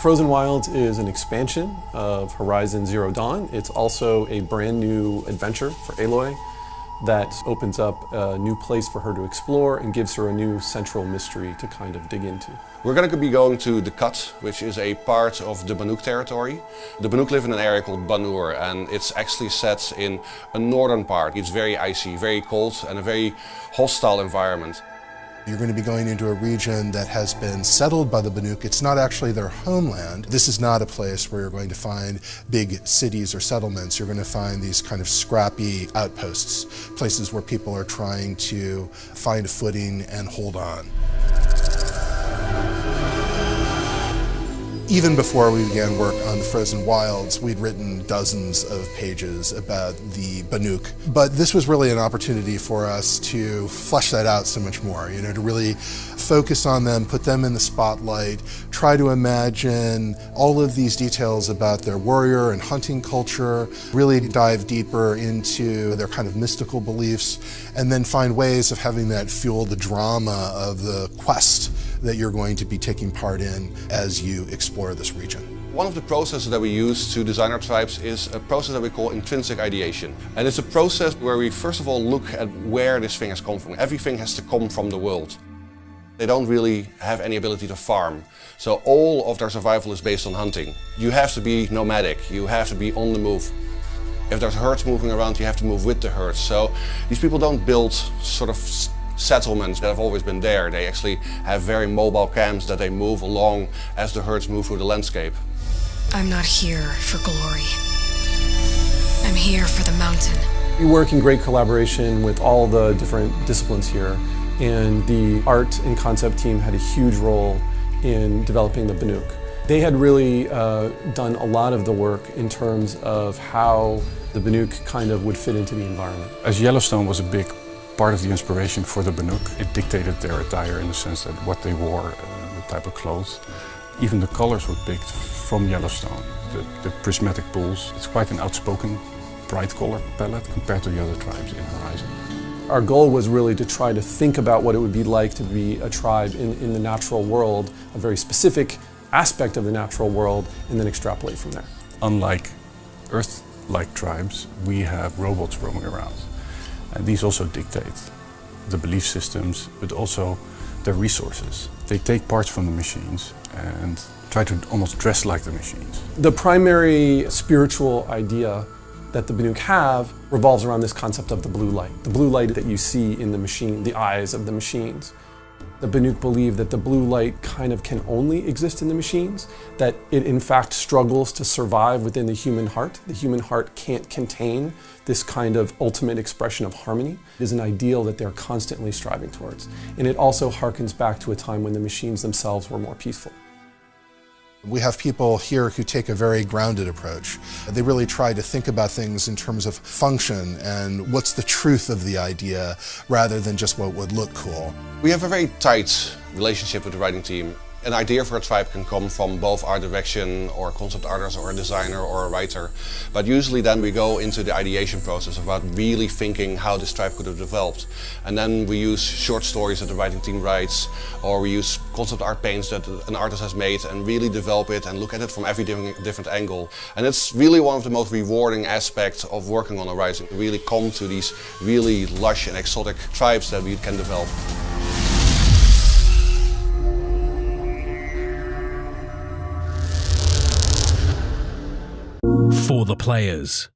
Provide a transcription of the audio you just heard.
Frozen Wilds is an expansion of Horizon Zero Dawn. It's also a brand new adventure for Aloy that opens up a new place for her to explore and gives her a new central mystery to kind of dig into. We're going to be going to the Cut, which is a part of the Banuk territory. The Banuk live in an area called Banur, and it's actually set in a northern part. It's very icy, very cold, and a very hostile environment. You're going to be going into a region that has been settled by the Banuk. It's not actually their homeland. This is not a place where you're going to find big cities or settlements. You're going to find these kind of scrappy outposts, places where people are trying to find a footing and hold on. Even before we began work on the Frozen Wilds, we'd written dozens of pages about the Banuk. But this was really an opportunity for us to flesh that out so much more, to really focus on them, put them in the spotlight, try to imagine all of these details about their warrior and hunting culture, really dive deeper into their kind of mystical beliefs, and then find ways of having that fuel the drama of the quest that you're going to be taking part in as you explore this region. One of the processes that we use to design our tribes is a process that we call intrinsic ideation. And it's a process where we first of all look at where this thing has come from. Everything has to come from the world. They don't really have any ability to farm. So all of their survival is based on hunting. You have to be nomadic, you have to be on the move. If there's herds moving around, you have to move with the herds. So these people don't build sort of settlements that have always been there. They actually have very mobile camps that they move along as the herds move through the landscape. I'm not here for glory. I'm here for the mountain. We work in great collaboration with all the different disciplines here, and the art and concept team had a huge role in developing the Banuk. They had really done a lot of the work in terms of how the Banuk kind of would fit into the environment. As Yellowstone was a big part of the inspiration for the Banuk, it dictated their attire in the sense that what they wore, the type of clothes. Even the colors were picked from Yellowstone. The prismatic pools, it's quite an outspoken, bright color palette compared to the other tribes in Horizon. Our goal was really to try to think about what it would be like to be a tribe in the natural world, a very specific aspect of the natural world, and then extrapolate from there. Unlike Earth-like tribes, we have robots roaming around. And these also dictate the belief systems, but also their resources. They take parts from the machines and try to almost dress like the machines. The primary spiritual idea that the Banuk have revolves around this concept of the blue light. The blue light that you see in the machine, the eyes of the machines. The Banuk believe that the blue light kind of can only exist in the machines, that it in fact struggles to survive within the human heart. The human heart can't contain this kind of ultimate expression of harmony. It is an ideal that they're constantly striving towards. And it also harkens back to a time when the machines themselves were more peaceful. We have people here who take a very grounded approach. They really try to think about things in terms of function and what's the truth of the idea rather than just what would look cool. We have a very tight relationship with the writing team. An idea for a tribe can come from both art direction or concept artist or a designer or a writer. But usually then we go into the ideation process about really thinking how this tribe could have developed. And then we use short stories that the writing team writes, or we use concept art paints that an artist has made and really develop it and look at it from every different angle. And it's really one of the most rewarding aspects of working on Horizon. We really come to these really lush and exotic tribes that we can develop. For the players.